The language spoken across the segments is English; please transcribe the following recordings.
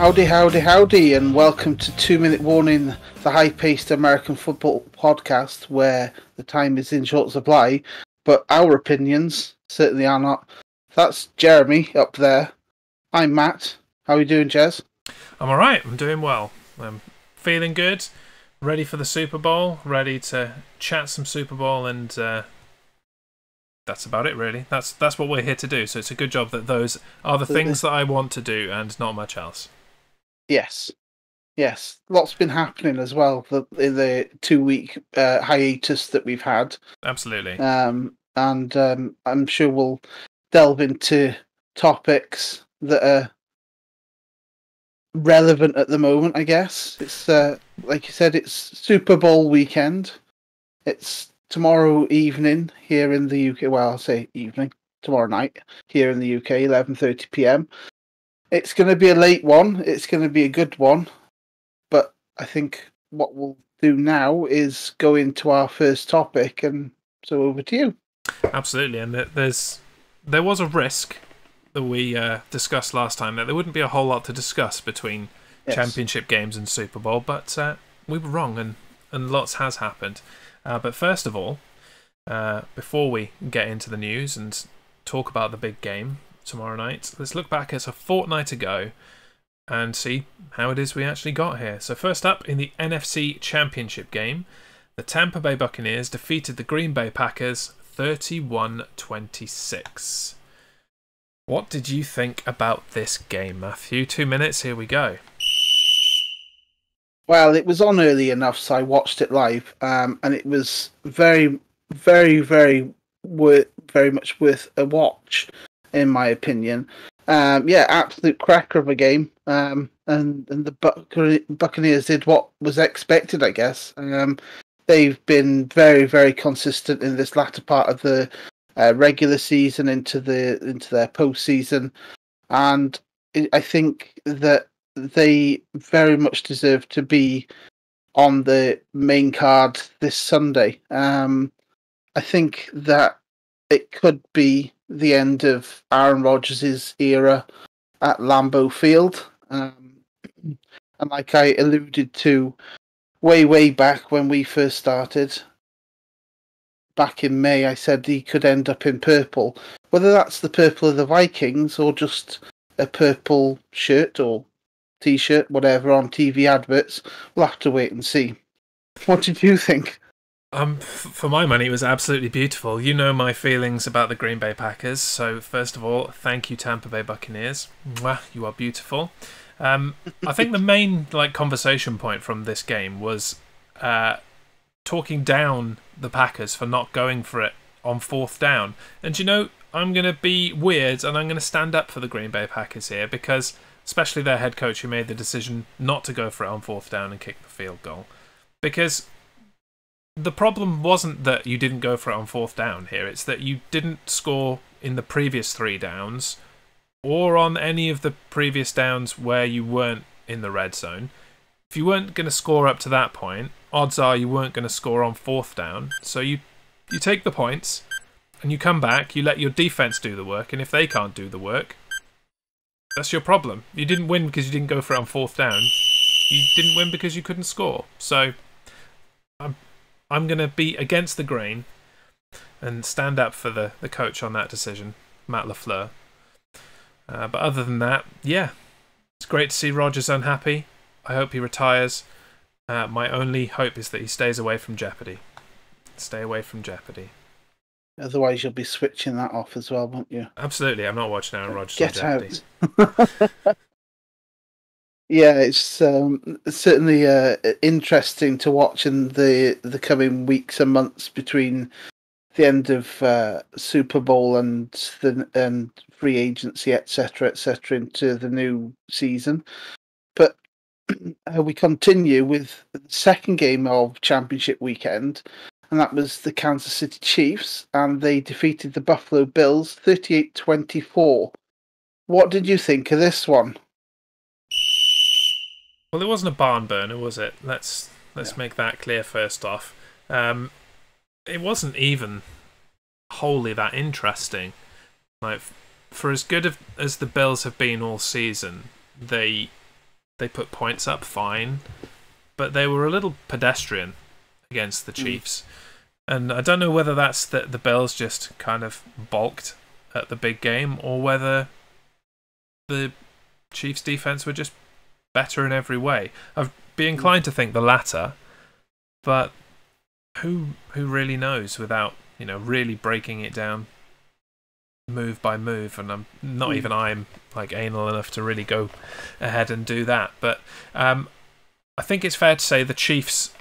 Howdy, howdy, howdy, and welcome to 2 Minute Warning, the high-paced American football podcast where the time is in short supply, but our opinions certainly are not. That's Jeremy up there. I'm Matt. How are you doing, Jez? I'm alright, I'm doing well. I'm feeling good, ready for the Super Bowl, ready to chat some Super Bowl, and that's about it, really. That's what we're here to do, so it's a good job that those are the things that I want to do and not much else. Yes. Lots been happening as well in the 2-week hiatus that we've had. Absolutely. And I'm sure we'll delve into topics that are relevant at the moment, I guess. It's, like you said, it's Super Bowl weekend. It's tomorrow evening here in the UK. Well, I'll say evening. Tomorrow night here in the UK, 11:30 p.m. It's going to be a late one. It's going to be a good one. But I think what we'll do now is go into our first topic. And so over to you. Absolutely. And there was a risk that we discussed last time that there wouldn't be a whole lot to discuss between championship games and Super Bowl. But we were wrong, and lots has happened. But first of all, before we get into the news and talk about the big game tomorrow night, let's look back at a fortnight ago and see how it is we actually got here. So first up, in the NFC Championship game, the Tampa Bay Buccaneers defeated the Green Bay Packers 31-26. What did you think about this game, Matthew? 2 minutes, here we go. Well, it was on early enough, so I watched it live, and it was very, very, very much worth a watch, in my opinion. Absolute cracker of a game, and the Buccaneers did what was expected, I guess. They've been very, very consistent in this latter part of the regular season into their postseason, and I think that they very much deserve to be on the main card this Sunday. I think that it could be the end of Aaron Rodgers' era at Lambeau Field. And like I alluded to way back when we first started, back in May, I said he could end up in purple. Whether that's the purple of the Vikings or just a purple shirt or T-shirt, whatever, on TV adverts, we'll have to wait and see. What did you think? For my money, it was absolutely beautiful. You know my feelings about the Green Bay Packers, so first of all, thank you, Tampa Bay Buccaneers. Mwah, you are beautiful. I think the main conversation point from this game was talking down the Packers for not going for it on 4th down. And I'm going to be weird and I'm going to stand up for the Green Bay Packers here, because especially their head coach, who made the decision not to go for it on 4th down and kick the field goal. Because the problem wasn't that you didn't go for it on 4th down here, it's that you didn't score in the previous 3 downs or on any of the previous downs where you weren't in the red zone. If you weren't going to score up to that point, odds are you weren't going to score on 4th down. So you take the points and you come back, you let your defense do the work, and if they can't do the work, that's your problem. You didn't win because you didn't go for it on 4th down. You didn't win because you couldn't score. So I'm going to be against the grain and stand up for the coach on that decision, Matt LaFleur. But other than that, it's great to see Rodgers unhappy. I hope he retires. My only hope is that he stays away from jeopardy. Stay away from jeopardy. Otherwise, you'll be switching that off as well, won't you? Absolutely. I'm not watching Aaron Rodgers on jeopardy. Out. Yeah, it's certainly interesting to watch in the coming weeks and months between the end of Super Bowl and free agency, etc., into the new season. But we continue with the second game of Championship weekend, and that was the Kansas City Chiefs, and they defeated the Buffalo Bills 38-24. What did you think of this one? Well, it wasn't a barn burner, was it? Let's make that clear first off. It wasn't even wholly that interesting. For as good as the Bills have been all season, they They put points up, fine, but they were a little pedestrian against the Chiefs. And I don't know whether that's that the Bills just kind of balked at the big game, or whether the Chiefs' defense were just better in every way. I'd be inclined to think the latter, but who really knows without really breaking it down move by move, and I'm not even I'm like anal enough to really go ahead and do that. But I think it's fair to say the Chiefs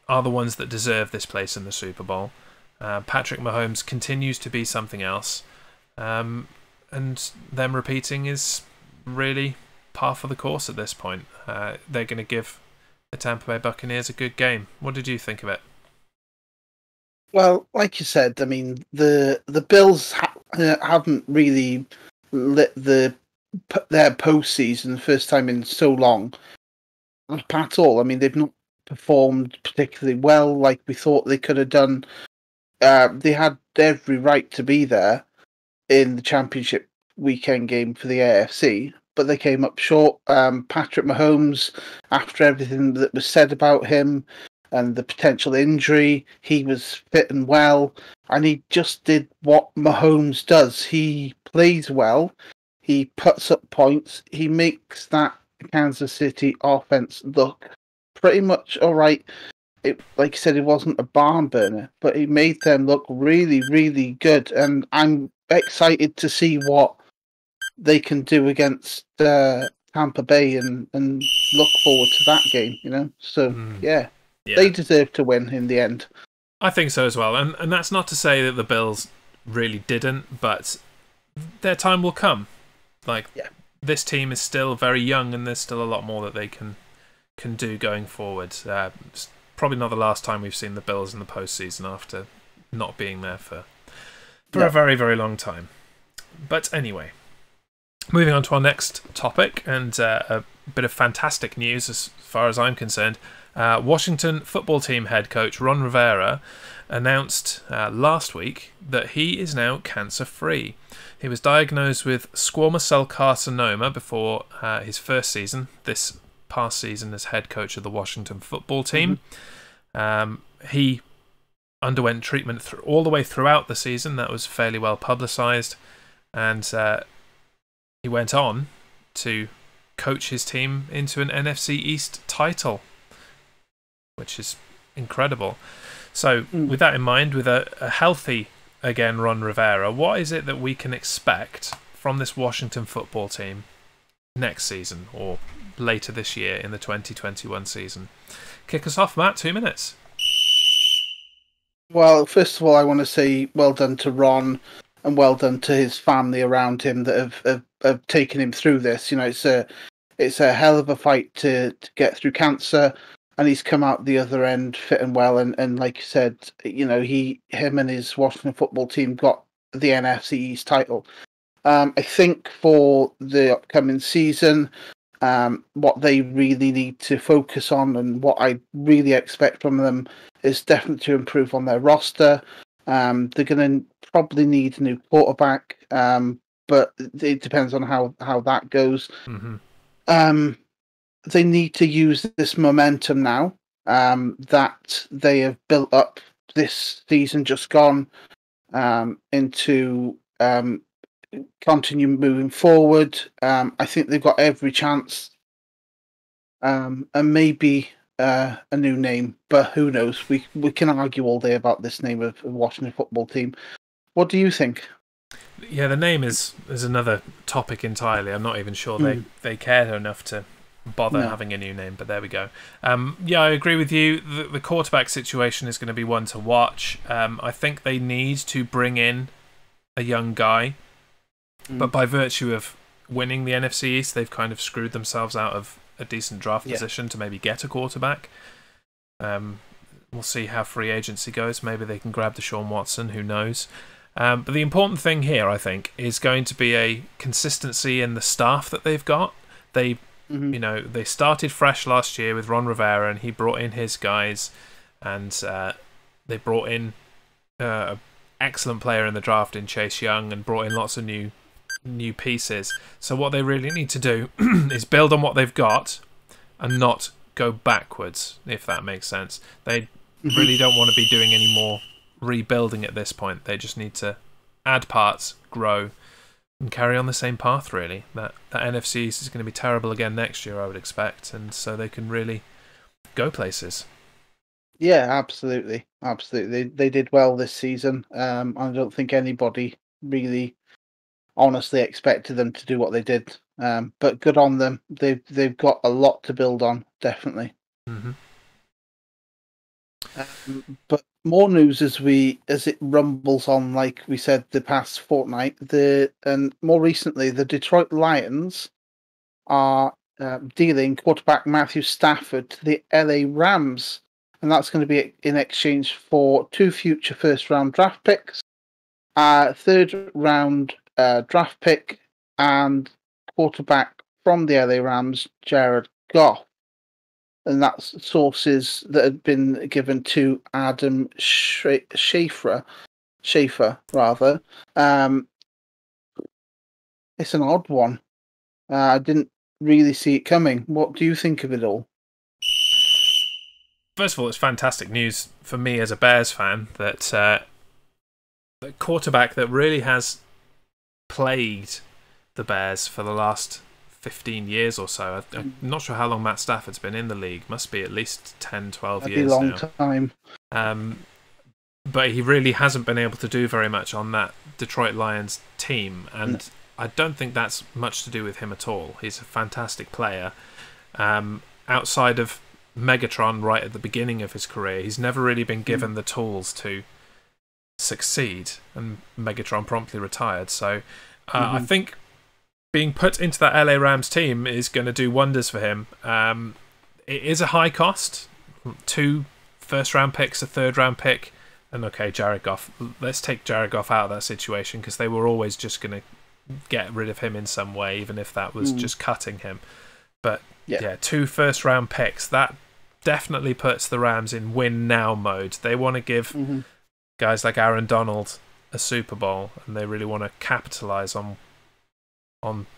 are the ones that deserve this place in the Super Bowl. Patrick Mahomes continues to be something else, and them repeating is really par for the course at this point. They're going to give the Tampa Bay Buccaneers a good game. What did you think of it? Well, like you said, I mean, the Bills haven't really lit their postseason first time in so long at all. I mean, they've not performed particularly well like we thought they could have done. They had every right to be there in the championship weekend game for the AFC, but they came up short. Patrick Mahomes, after everything that was said about him and the potential injury, he was fit and well, and he just did what Mahomes does. He plays well, he puts up points, he makes that Kansas City offense look pretty much all right. Like you said, it wasn't a barn burner, but he made them look really, really good, and I'm excited to see what they can do against Tampa Bay and look forward to that game, So, yeah, they deserve to win in the end. I think so as well, and that's not to say that the Bills really didn't, but their time will come. This team is still very young, and there's still a lot more that they can do going forward. It's probably not the last time we've seen the Bills in the postseason after not being there for a very, very long time. But anyway, moving on to our next topic, and a bit of fantastic news as far as I'm concerned. Washington football team head coach Ron Rivera announced last week that he is now cancer-free. He was diagnosed with squamous cell carcinoma before his first season, this past season as head coach of the Washington football team. He underwent treatment all the way throughout the season. That was fairly well publicised, and he went on to coach his team into an NFC East title, which is incredible. So with that in mind, with a healthy, again, Ron Rivera, what is it that we can expect from this Washington football team next season or later this year in the 2021 season? Kick us off, Matt. 2 minutes. Well, first of all, I want to say well done to Ron and well done to his family around him that have taken him through this. It's a hell of a fight to get through cancer, and he's come out the other end fit and well. And like you said, him and his Washington football team got the NFC East title. I think for the upcoming season, what they really need to focus on and what I really expect from them is definitely to improve on their roster. They're going to probably need a new quarterback, but it depends on how that goes. They need to use this momentum now that they have built up this season just gone into continue moving forward. I think they've got every chance, and maybe a new name, but who knows? We can argue all day about this name of Washington football team. What do you think? Yeah, the name is another topic entirely. I'm not even sure they cared enough to bother having a new name, but there we go. Yeah, I agree with you. The quarterback situation is going to be one to watch. I think they need to bring in a young guy, but by virtue of winning the NFC East, they've kind of screwed themselves out of a decent draft position to maybe get a quarterback. We'll see how free agency goes. Maybe they can grab Deshaun Watson, who knows. But the important thing here, I think, is going to be a consistency in the staff that they've got. They started fresh last year with Ron Rivera, and he brought in his guys, and they brought in an excellent player in the draft in Chase Young, and brought in lots of new pieces. So what they really need to do is build on what they've got and not go backwards, if that makes sense. They really don't want to be doing any more rebuilding at this point. They just need to add parts, grow, and carry on the same path, really. That NFC East is going to be terrible again next year, I would expect, and so they can really go places. Yeah, absolutely. They did well this season. I don't think anybody really honestly expected them to do what they did. But good on them. They've got a lot to build on, definitely. But more news as it rumbles on, like we said, the past fortnight. And more recently, the Detroit Lions are dealing quarterback Matthew Stafford to the LA Rams, and that's going to be in exchange for 2 future first-round draft picks, third-round draft pick, and quarterback from the LA Rams, Jared Goff. And that's sources that had been given to Adam Schaefer, rather. It's an odd one. I didn't really see it coming. What do you think of it all? First of all, it's fantastic news for me as a Bears fan that the quarterback that really has plagued the Bears for the last 15 years or so. I'm not sure how long Matt Stafford's been in the league. Must be at least 10, 12 years now. That'd be a long time. But he really hasn't been able to do very much on that Detroit Lions team, and I don't think that's much to do with him at all. He's a fantastic player. Outside of Megatron right at the beginning of his career, he's never really been given the tools to succeed, and Megatron promptly retired. So I think being put into that LA Rams team is going to do wonders for him. It is a high cost. 2 first-round picks, a third-round pick, and okay, Jared Goff. Let's take Jared Goff out of that situation, because they were always just going to get rid of him in some way, even if that was just cutting him. But yeah, 2 first-round picks, that definitely puts the Rams in win-now mode. They want to give guys like Aaron Donald a Super Bowl, and they really want to capitalize on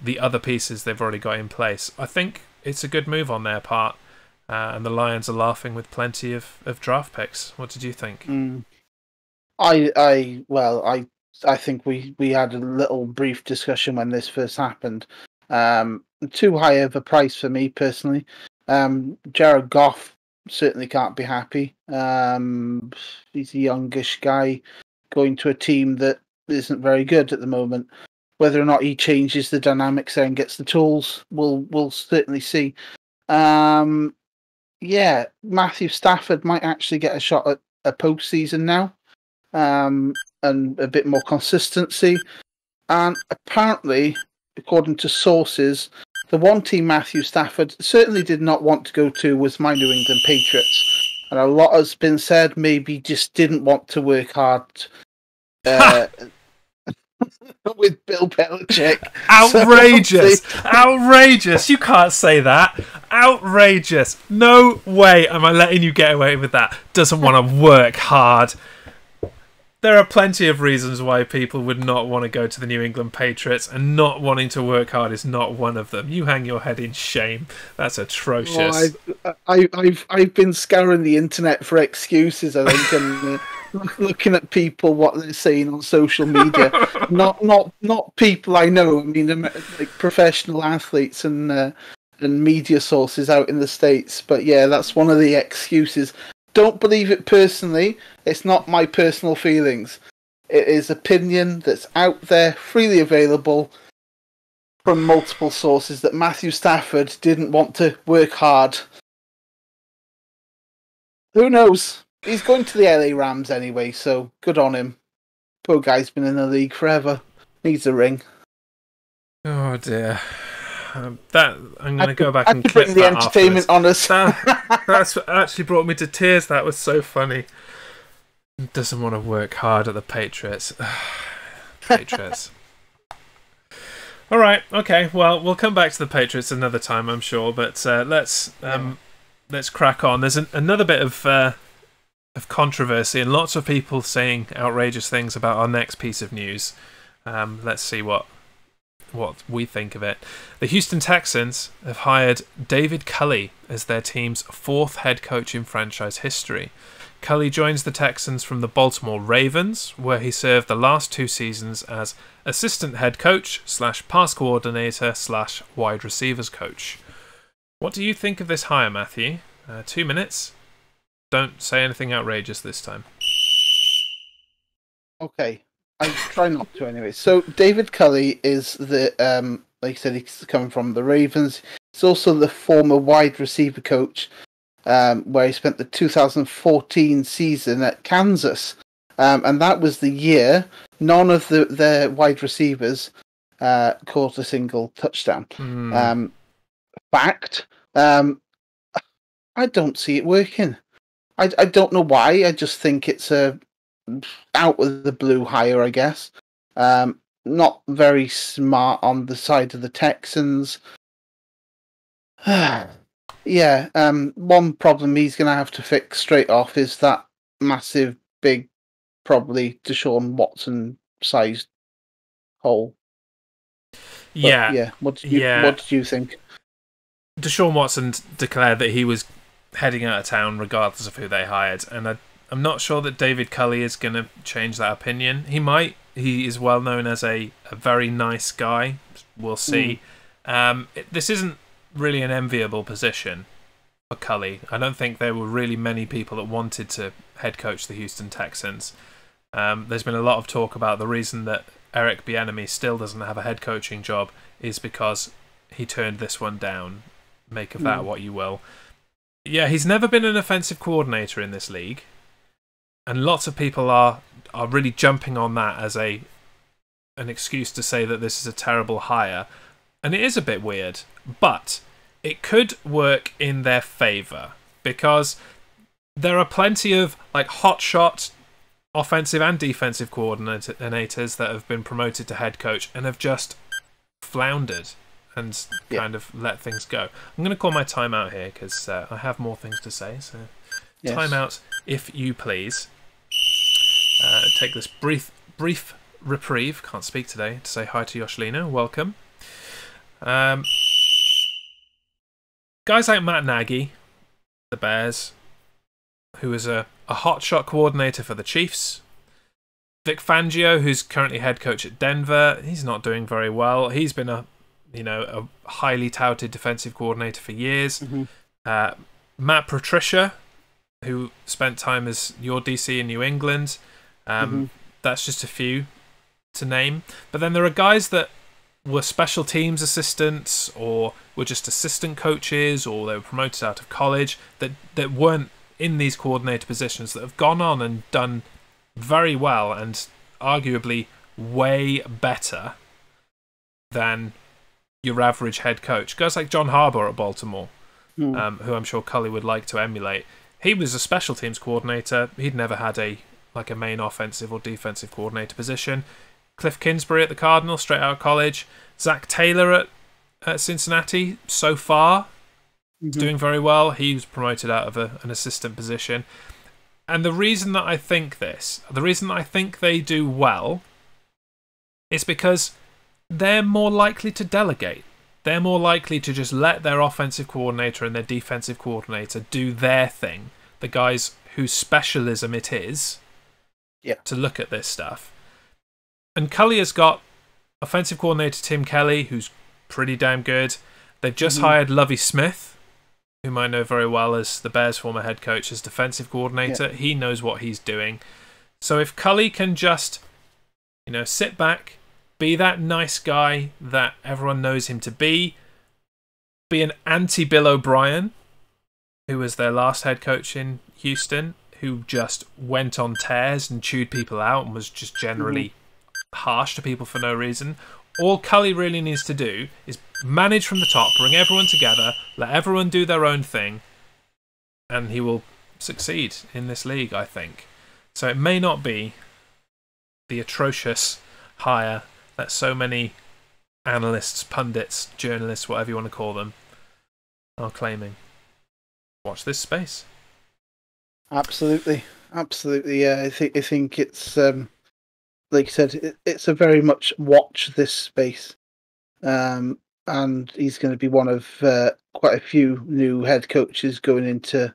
the other pieces they've already got in place. I think it's a good move on their part, and the Lions are laughing with plenty of draft picks. What did you think? I think we had a little brief discussion when this first happened. Too high of a price for me personally. Jared Goff certainly can't be happy. He's a youngish guy going to a team that isn't very good at the moment. Whether or not he changes the dynamics there and gets the tools, we'll certainly see. Matthew Stafford might actually get a shot at a postseason now, and a bit more consistency. And apparently, according to sources, the one team Matthew Stafford certainly did not want to go to was my New England Patriots. And a lot has been said, maybe just didn't want to work hard with Bill Belichick. Outrageous! Outrageous! You can't say that. Outrageous! No way am I letting you get away with that. Doesn't want to work hard. There are plenty of reasons why people would not want to go to the New England Patriots, and not wanting to work hard is not one of them. You hang your head in shame. That's atrocious. I've been scouring the internet for excuses, I think, and looking at people, what they're saying on social media. not people I know. I mean, like professional athletes and media sources out in the States. But yeah, that's one of the excuses. Don't believe it personally. It's not my personal feelings. It is opinion that's out there, freely available from multiple sources, that Matthew Stafford didn't want to work hard. Who knows? He's going to the LA Rams anyway, so good on him. Poor guy's been in the league forever. Needs a ring. Oh dear. I'm going to go back and to clip bring the that entertainment on us. That's actually brought me to tears. That was so funny. Doesn't want to work hard at the Patriots. Patriots. All right. Okay. Well, we'll come back to the Patriots another time, I'm sure. But let's crack on. There's another bit of controversy and lots of people saying outrageous things about our next piece of news. Let's see what what we think of it. The Houston Texans have hired David Culley as their team's 4th head coach in franchise history. Culley joins the Texans from the Baltimore Ravens, where he served the last 2 seasons as assistant head coach / pass coordinator / wide receivers coach. What do you think of this hire, Matthew? 2 minutes. Don't say anything outrageous this time. Okay, I try not to anyway. So David Culley is the like I said, he's coming from the Ravens. He's also the former wide receiver coach, where he spent the 2014 season at Kansas, and that was the year none of their wide receivers caught a single touchdown. Fact, I don't see it working. I don't know why. I just think it's a out of the blue hire, I guess. Not very smart on the side of the Texans. Yeah, one problem he's going to have to fix straight off is that massive, big, probably Deshaun Watson-sized hole. Yeah. What did you think? Deshaun Watson declared that he was heading out of town regardless of who they hired, and I'm not sure that David Culley is going to change that opinion. He might. He is well known as a very nice guy. We'll see. This isn't really an enviable position for Culley. I don't think there were really many people that wanted to head coach the Houston Texans. There's been a lot of talk about the reason that Eric Bieniemy still doesn't have a head coaching job is because he turned this one down. Make of that what you will. Yeah, he's never been an offensive coordinator in this league, and lots of people are really jumping on that as an excuse to say that this is a terrible hire, and it is a bit weird, but it could work in their favour because there are plenty of like hotshot offensive and defensive coordinators that have been promoted to head coach and have just floundered and kind of let things go. I'm going to call my timeout here because I have more things to say. So, timeout, if you please. Take this brief reprieve. Can't speak today. To say hi to Yoshilina. Welcome. Guys like Matt Nagy, the Bears, who is a hotshot coordinator for the Chiefs. Vic Fangio, who's currently head coach at Denver. He's not doing very well. He's been a highly touted defensive coordinator for years. Matt Patricia, who spent time as your DC in New England. That's just a few to name. But then there are guys that were special teams assistants or were just assistant coaches or they were promoted out of college that weren't in these coordinator positions that have gone on and done very well and arguably way better than your average head coach. Guys like John Harbaugh at Baltimore, who I'm sure Culley would like to emulate. He was a special teams coordinator. He'd never had a main offensive or defensive coordinator position. Cliff Kingsbury at the Cardinals, straight out of college. Zach Taylor at Cincinnati, so far, doing very well. He was promoted out of an assistant position. And the reason that I think they do well, is because they're more likely to delegate. They're more likely to just let their offensive coordinator and their defensive coordinator do their thing. The guys whose specialism it is to look at this stuff. And Culley has got offensive coordinator Tim Kelly, who's pretty damn good. They've just hired Lovie Smith, whom I know very well as the Bears' former head coach, as defensive coordinator. He knows what he's doing. So if Culley can just, sit back, be that nice guy that everyone knows him to be an anti-Bill O'Brien, who was their last head coach in Houston, who just went on tears and chewed people out and was just generally harsh to people for no reason. All Culley really needs to do is manage from the top, bring everyone together, let everyone do their own thing, and he will succeed in this league, I think. So it may not be the atrocious hire that so many analysts, pundits, journalists, whatever you want to call them, are claiming. Watch this space. Absolutely. Yeah, I think it's like you said, it's a very much watch this space. and he's going to be one of quite a few new head coaches going into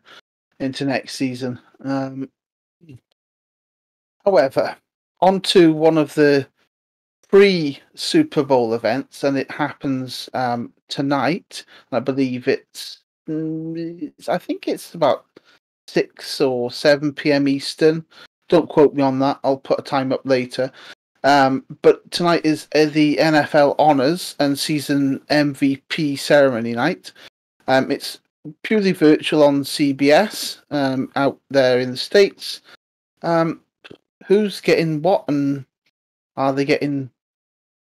next season. However, on to one of the pre-Super Bowl events, and it happens tonight. I believe I think it's about 6 or 7 p.m. Eastern. Don't quote me on that. I'll put a time up later. But tonight is the NFL Honors and Season MVP ceremony night. It's purely virtual on CBS out there in the States. Who's getting what, and are they getting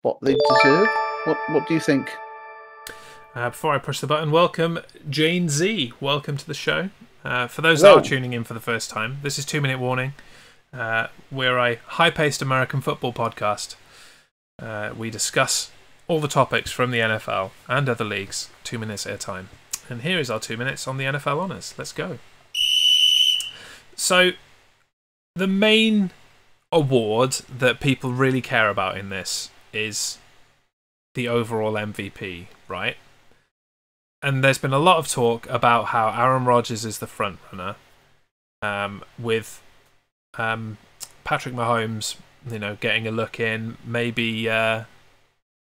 what they deserve? What do you think? Before I push the button, welcome Jane Z. Welcome to the show. For those that are tuning in for the first time, this is 2 Minute Warning. We're a high-paced American football podcast. We discuss all the topics from the NFL and other leagues 2 minutes at a time. And here is our 2 minutes on the NFL Honors. Let's go. So, the main award that people really care about in this is the overall MVP, right? And there's been a lot of talk about how Aaron Rodgers is the front runner, with Patrick Mahomes, getting a look in, maybe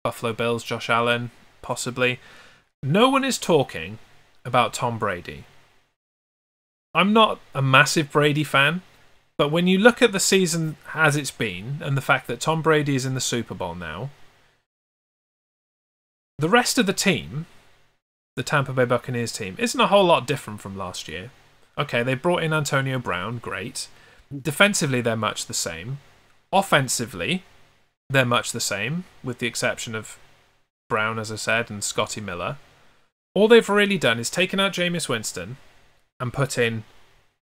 Buffalo Bills, Josh Allen, possibly. No one is talking about Tom Brady. I'm not a massive Brady fan, but when you look at the season as it's been, and the fact that Tom Brady is in the Super Bowl now, the rest of the team, the Tampa Bay Buccaneers team, isn't a whole lot different from last year. Okay, they brought in Antonio Brown, great. Defensively, they're much the same. Offensively, they're much the same, with the exception of Brown, as I said, and Scotty Miller. All they've really done is taken out Jameis Winston and put in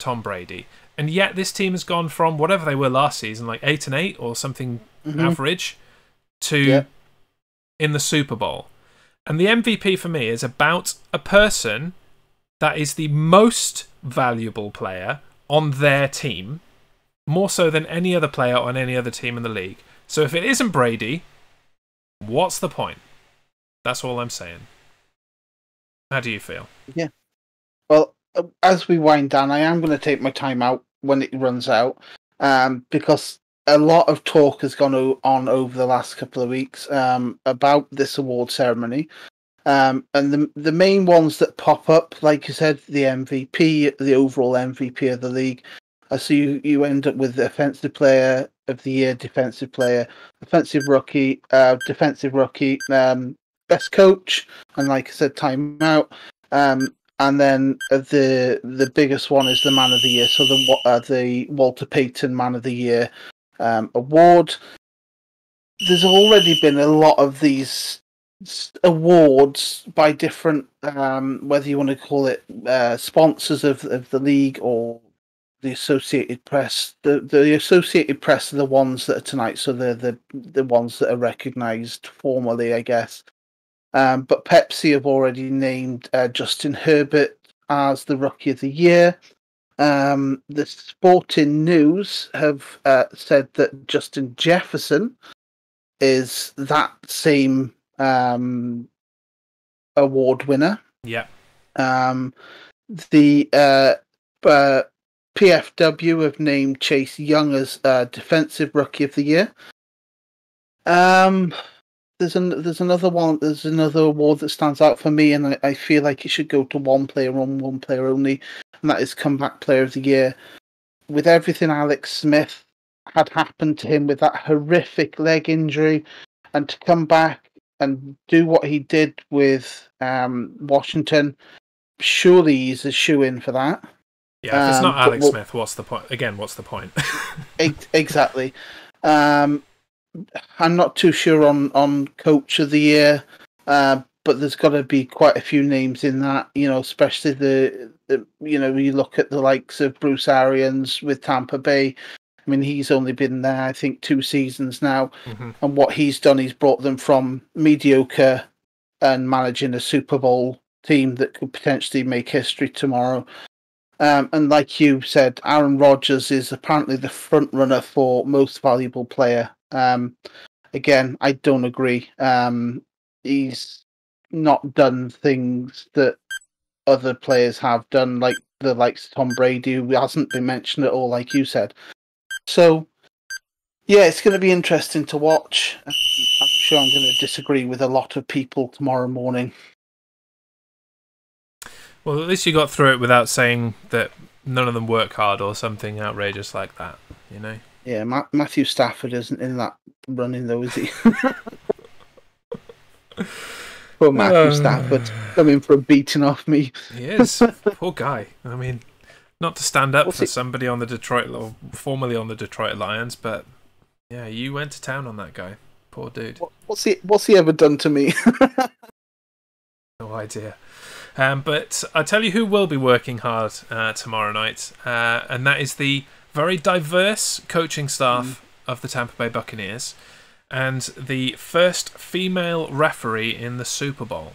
Tom Brady. And yet this team has gone from whatever they were last season, like 8-8 or something average, to in the Super Bowl. And the MVP for me is about a person that is the most valuable player on their team, more so than any other player on any other team in the league. So if it isn't Brady, what's the point? That's all I'm saying. How do you feel? Yeah. Well, as we wind down, I am going to take my time out when it runs out, because a lot of talk has gone on over the last couple of weeks about this award ceremony. And the main ones that pop up, like you said, the MVP, the overall MVP of the league. So you end up with Offensive Player of the Year, Defensive Player, Offensive Rookie, Defensive Rookie, Best Coach, and like I said, Timeout. And then the biggest one is the Man of the Year, so the Walter Payton Man of the Year award. There's already been a lot of these awards by different, whether you want to call it sponsors of the league or the Associated Press. The Associated Press are the ones that are tonight, so they're the ones that are recognised formally, I guess. But Pepsi have already named Justin Herbert as the Rookie of the Year. The Sporting News have said that Justin Jefferson is that same award winner. Yeah. The PFW have named Chase Young as Defensive Rookie of the Year. There's another one. There's another award that stands out for me, and I feel like it should go to one player only, and that is Comeback Player of the Year. With everything Alex Smith had happened to him with that horrific leg injury, and to come back and do what he did with Washington, surely he's a shoo-in for that. Yeah, if it's not Alex Smith, what's the point? Again, what's the point? Exactly. I'm not too sure on Coach of the Year, but there's got to be quite a few names in that. Especially the you look at the likes of Bruce Arians with Tampa Bay. I mean, he's only been there, I think, 2 seasons now, and what he's done, he's brought them from mediocre and managing a Super Bowl team that could potentially make history tomorrow. And like you said, Aaron Rodgers is apparently the front runner for most valuable player. Again, I don't agree. he's not done things that other players have done, like the likes of Tom Brady, who hasn't been mentioned at all, like you said. So, yeah, it's going to be interesting to watch. I'm sure I'm going to disagree with a lot of people tomorrow morning. Well, at least you got through it without saying that none of them work hard or something outrageous like that, you know? Yeah, Matthew Stafford isn't in that running, though, is he? Poor Matthew Stafford coming for a beating off me. He is. Poor guy. I mean, not to stand up for somebody on the Detroit, or formerly on the Detroit Lions, but yeah, you went to town on that guy. Poor dude. What's he ever done to me? No idea. But I tell you who will be working hard tomorrow night, and that is the very diverse coaching staff of the Tampa Bay Buccaneers, and the first female referee in the Super Bowl.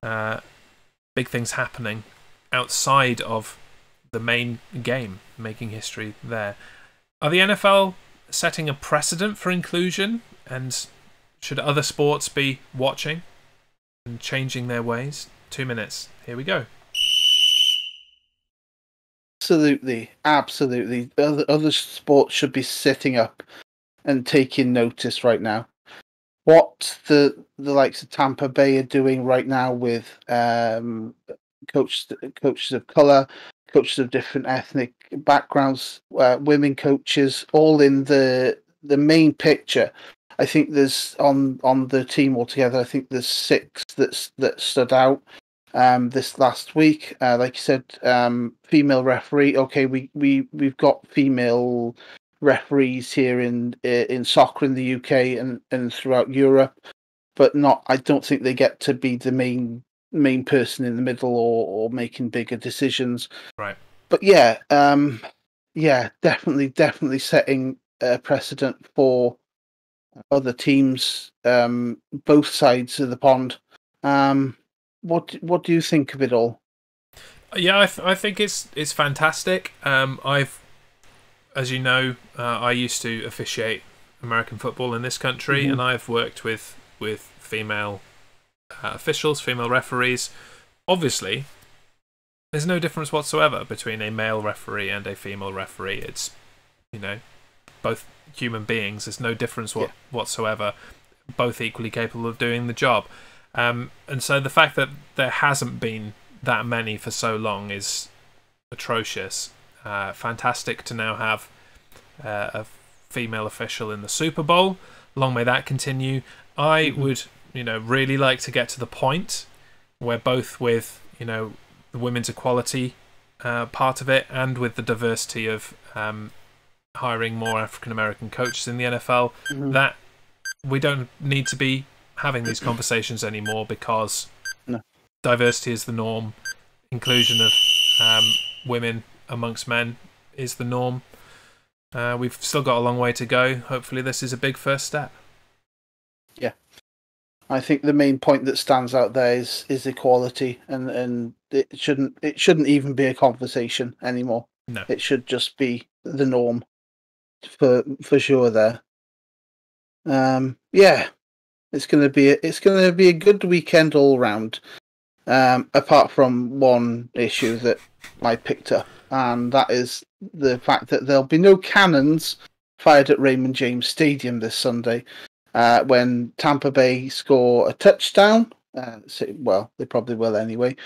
Big things happening outside of the main game, making history there. Are the NFL setting a precedent for inclusion, and should other sports be watching and changing their ways? 2 minutes. Here we go. Absolutely. Other sports should be sitting up and taking notice right now. What the likes of Tampa Bay are doing right now with coaches of colour, coaches of different ethnic backgrounds, women coaches, all in the main picture. I think there's on the team altogether. I think there's 6 that stood out this last week. Like you said, female referee. Okay, we've got female referees here in soccer in the UK and throughout Europe, but not. I don't think they get to be the main person in the middle or making bigger decisions. Right. But yeah, definitely setting a precedent for other teams, both sides of the pond. What do you think of it all? Yeah, I think it's fantastic. As you know, I used to officiate American football in this country, and I've worked with female officials, female referees. Obviously, there's no difference whatsoever between a male referee and a female referee. It's, both human beings. There's no difference whatsoever. Both equally capable of doing the job. And so the fact that there hasn't been that many for so long is atrocious. Fantastic to now have a female official in the Super Bowl. Long may that continue. I would, really like to get to the point where both with, the women's equality part of it and with the diversity of hiring more African American coaches in the NFL, that we don't need to be having these conversations anymore, because diversity is the norm. Inclusion of women amongst men is the norm. We've still got a long way to go. Hopefully this is a big first step. Yeah. I think the main point that stands out there is equality, and it shouldn't even be a conversation anymore. No. It should just be the norm for sure there. Yeah. It's gonna be a good weekend all round. Apart from one issue that I picked up, and that is the fact that there'll be no cannons fired at Raymond James Stadium this Sunday when Tampa Bay score a touchdown. Well, they probably will anyway.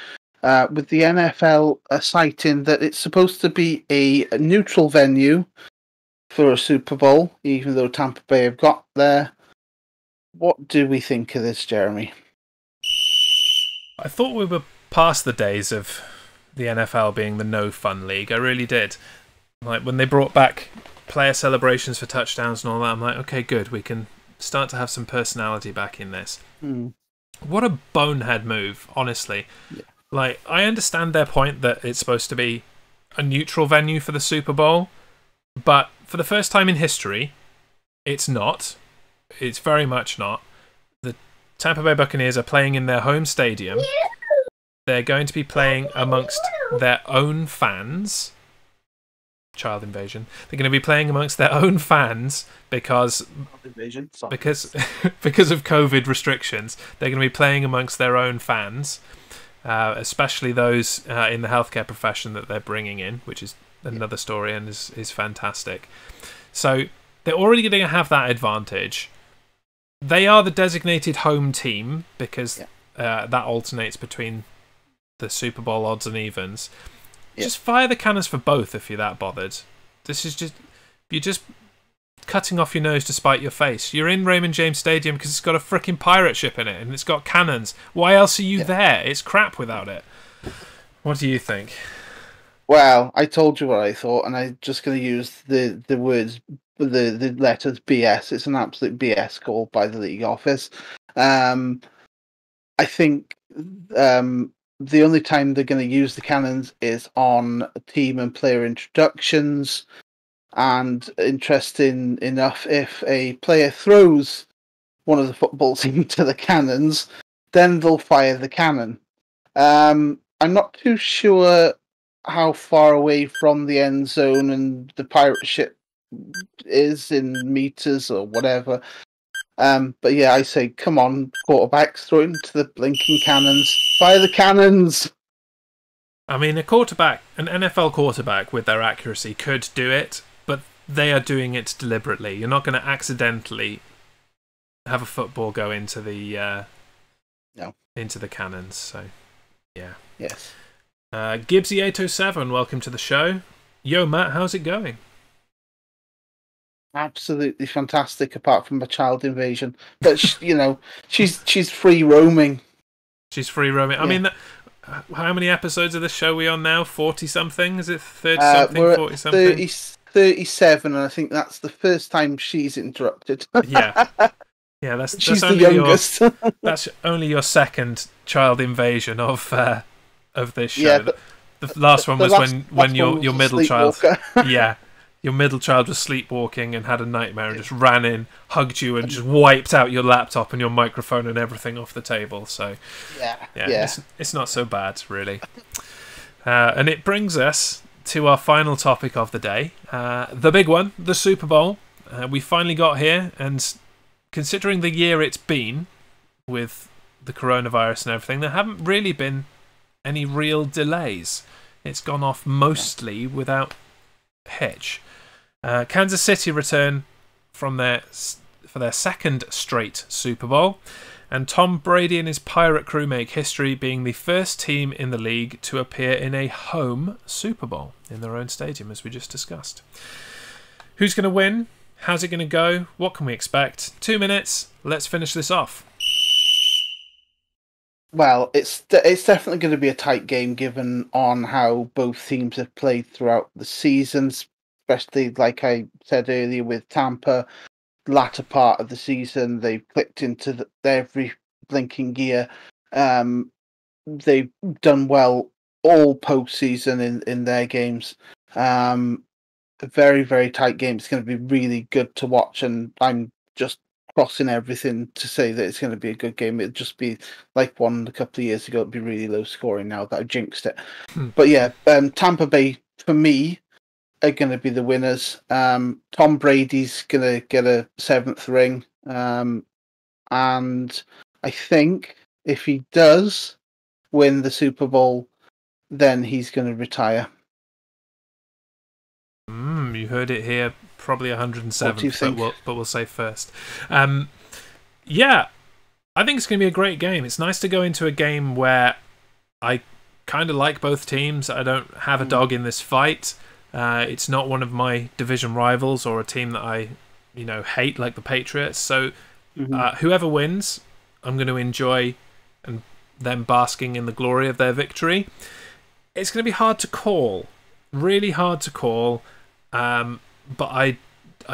With the NFL citing that it's supposed to be a neutral venue for a Super Bowl, even though Tampa Bay have got there. What do we think of this, Jeremy? I thought we were past the days of the NFL being the no fun league. I really did. Like when they brought back player celebrations for touchdowns and all that, I'm like, okay, good. We can start to have some personality back in this. What a bonehead move, honestly. Yeah. Like, I understand their point that it's supposed to be a neutral venue for the Super Bowl, but for the first time in history, it's not. It's very much not. The Tampa Bay Buccaneers are playing in their home stadium. They're going to be playing amongst their own fans. child invasion. They're going to be playing amongst their own fans because of COVID restrictions. They're going to be playing amongst their own fans, especially those in the healthcare profession that they're bringing in, which is another story and is fantastic. So they're already going to have that advantage. They are the designated home team because that alternates between the Super Bowl odds and evens. Just fire the cannons for both if you're that bothered. You're just cutting off your nose to spite your face. You're in Raymond James Stadium because it's got a freaking pirate ship in it and it's got cannons. Why else are you there? It's crap without it. What do you think? Well, I told you what I thought, and I'm just going to use the words, the letters BS. It's an absolute BS call by the league office. I think the only time they're going to use the cannons is on team and player introductions. And interesting enough, if a player throws one of the footballs into the cannons, then they'll fire the cannon. I'm not too sure how far away from the end zone and the pirate ship is in meters or whatever. But yeah, I say, come on, quarterbacks, throw it into the blinking cannons. Fire the cannons! I mean, an NFL quarterback with their accuracy could do it, but they are doing it deliberately. You're not going to accidentally have a football go into the into the cannons. So, yeah. Yes. Gibbsy807, welcome to the show. Yo, Matt, how's it going? Absolutely fantastic, apart from a child invasion. But she's free roaming. She's free roaming. I mean, how many episodes of this show are we on now? 40 something? Is it 30 something? We're 40 something? 37, and I think that's the first time she's interrupted. Yeah, she's the youngest. That's only your second child invasion of this show. Yeah, the last one was when your middle child. Yeah. Your middle child was sleepwalking and had a nightmare and just ran in, hugged you, and just wiped out your laptop and your microphone and everything off the table. So, it's not so bad, really. And it brings us to our final topic of the day, the big one, the Super Bowl. We finally got here, and considering the year it's been with the coronavirus and everything, there haven't really been any real delays. It's gone off mostly without hitch. Kansas City return for their second straight Super Bowl, and Tom Brady and his Pirate crew make history, being the first team in the league to appear in a home Super Bowl in their own stadium, as we just discussed. Who's going to win? How's it going to go? What can we expect? 2 minutes. Let's finish this off. Well, it's definitely going to be a tight game, given on how both teams have played throughout the seasons, especially, like I said earlier, with Tampa. Latter part of the season, they clicked into every blinking gear. They've done well all postseason in their games. A very, very tight game. It's going to be really good to watch, and I'm just crossing everything to say that it's going to be a good game. It'll just be like one a couple of years ago. It'll be really low scoring now that I've jinxed it. But yeah, Tampa Bay, for me, are going to be the winners. Tom Brady's going to get a 7th ring. And I think if he does win the Super Bowl, then he's going to retire. You heard it here, probably 107, but we'll say first. Yeah, I think it's going to be a great game. It's nice to go into a game where I kind of like both teams. I don't have a dog in this fight. It's not one of my division rivals or a team that I, hate, like the Patriots. So whoever wins, I'm going to enjoy and them basking in the glory of their victory. It's going to be hard to call, really hard to call. But I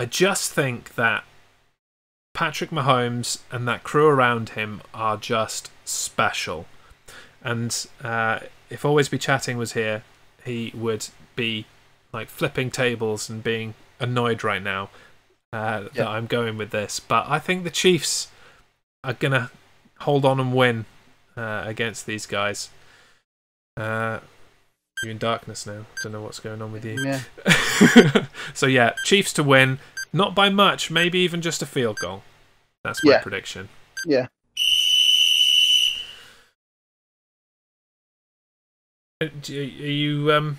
just think that Patrick Mahomes and that crew around him are just special. And if Always Be Chatting was here, he would be like flipping tables and being annoyed right now that I'm going with this. But I think the Chiefs are going to hold on and win against these guys. You're in darkness now. Don't know what's going on with you. Yeah. So yeah, Chiefs to win, not by much, maybe even just a field goal. That's my prediction. Yeah. Are you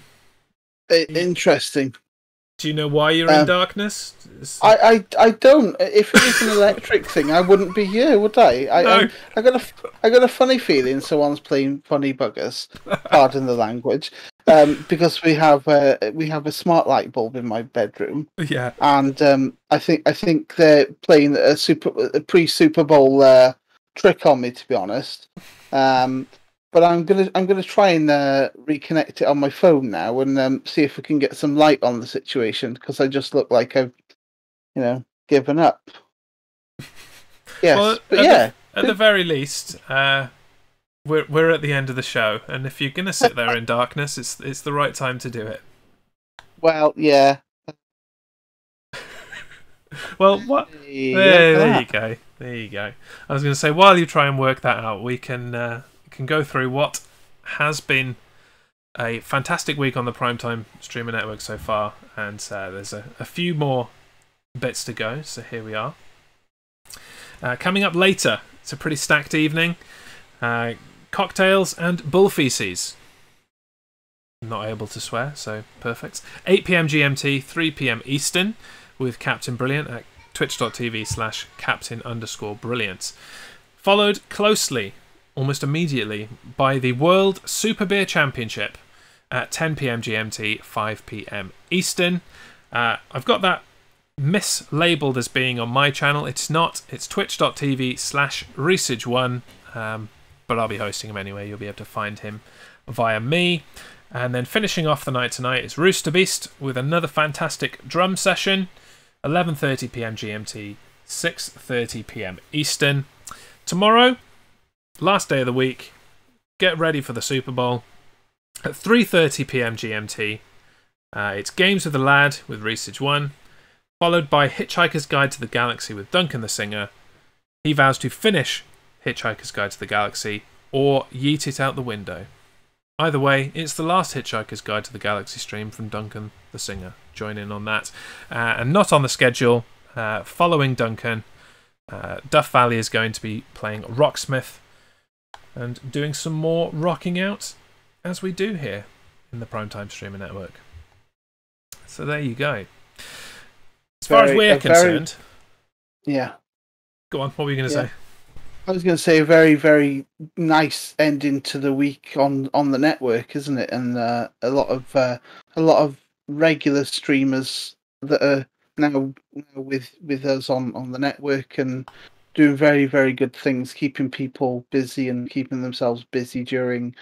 Interesting. Do you know why you're in darkness? I don't. If it was an electric thing, I wouldn't be here, would I? No. I got a funny feeling someone's playing funny buggers. Pardon the language. Because we have a smart light bulb in my bedroom. Yeah. And I think they're playing a pre-Super Bowl trick on me, to be honest. But I'm gonna try and reconnect it on my phone now and see if we can get some light on the situation, because I just look like I've given up. Yes, well, but yeah. At the very least, we're at the end of the show, and if you're gonna sit there in darkness, it's the right time to do it. Well, yeah. Well, what? There you go. There you go. I was going to say, while you try and work that out, we can go through what has been a fantastic week on the Primetime Streamer Network so far, and there's a few more bits to go, so here we are. Coming up later, it's a pretty stacked evening. Cocktails and bull feces. Not able to swear, so perfect. 8 PM GMT, 3 PM Eastern, with Captain Brilliant at twitch.tv/Captain_Brilliant. Followed closely, almost immediately, by the World Super Beer Championship at 10 PM GMT, 5 PM Eastern. I've got that mislabeled as being on my channel. It's not. It's twitch.tv/Research1, but I'll be hosting him anyway. You'll be able to find him via me. And then finishing off the night tonight is Rooster Beast with another fantastic drum session. 11:30 PM GMT, 6:30 PM Eastern. Tomorrow, last day of the week, get ready for the Super Bowl. At 3:30 PM GMT, it's Games with the Lad with Research 1, followed by Hitchhiker's Guide to the Galaxy with Duncan the Singer. He vows to finish Hitchhiker's Guide to the Galaxy or yeet it out the window. Either way, it's the last Hitchhiker's Guide to the Galaxy stream from Duncan the Singer. Join in on that. And not on the schedule, following Duncan, Duff Valley is going to be playing Rocksmith and doing some more rocking out, as we do here in the Primetime Streamer Network. So there you go. As far as we're concerned... Yeah. Go on, what were you going to say? I was going to say a very, very nice ending to the week on the network, isn't it? And a lot of regular streamers that are now with us on the network and doing very, very good things, keeping people busy and keeping themselves busy during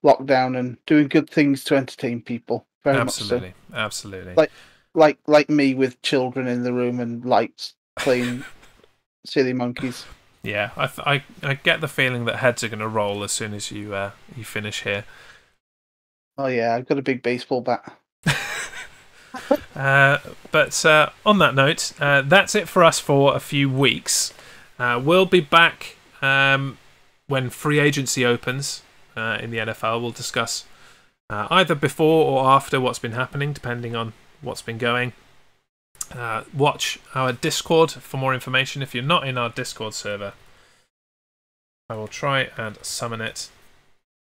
lockdown and doing good things to entertain people. Very absolutely, much so. Absolutely. Like me with children in the room and lights playing silly monkeys. Yeah, I get the feeling that heads are going to roll as soon as you finish here. Oh yeah, I've got a big baseball bat. But on that note, that's it for us for a few weeks. We'll be back when free agency opens in the NFL. We'll discuss either before or after what's been happening, depending on what's been going. Watch our Discord for more information. If you're not in our Discord server, I will try and summon it.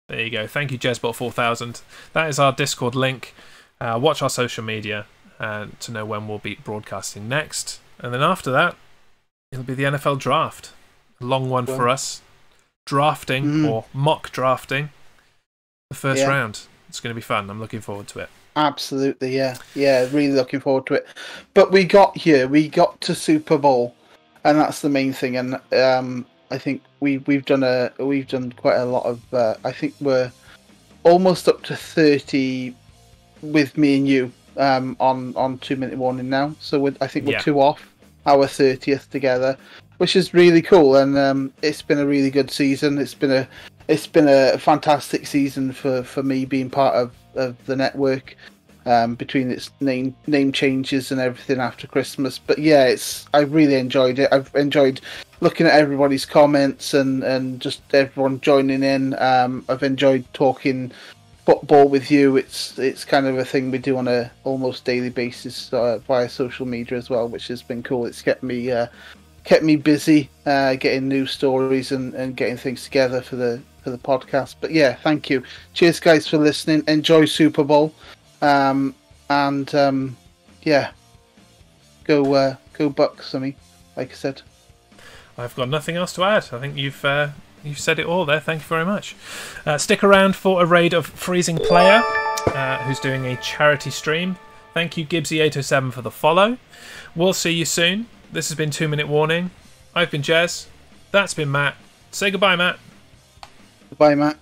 There you go. Thank you, Jezbot4000. That is our Discord link. Watch our social media to know when we'll be broadcasting next. And then after that, it'll be the NFL draft. A long one for us. Drafting or mock drafting the first round. It's going to be fun. I'm looking forward to it. Absolutely, yeah. Yeah, really looking forward to it. But we got to Super Bowl, and that's the main thing. And I think we've done quite a lot of I think we're almost up to 30 with me and you on 2 Minute Warning now. So I think we're 2 off our 30th together, which is really cool. And it's been a really good season. It's been a fantastic season for me being part of the network, between its name changes and everything after Christmas. But yeah, I've really enjoyed it. I've enjoyed looking at everybody's comments and just everyone joining in. I've enjoyed talking football with you. It's kind of a thing we do on a almost daily basis via social media as well, which has been cool. It's kept me busy getting news stories and getting things together for the podcast. But yeah, thank you. Cheers, guys, for listening. Enjoy Super Bowl, and yeah, go Bucs. I mean, like I said. I've got nothing else to add. I think you've said it all there. Thank you very much. Stick around for a raid of Freezing Player, who's doing a charity stream. Thank you, Gibbsy807, for the follow. We'll see you soon. This has been 2 Minute Warning. I've been Jez. That's been Matt. Say goodbye, Matt. Goodbye, Matt.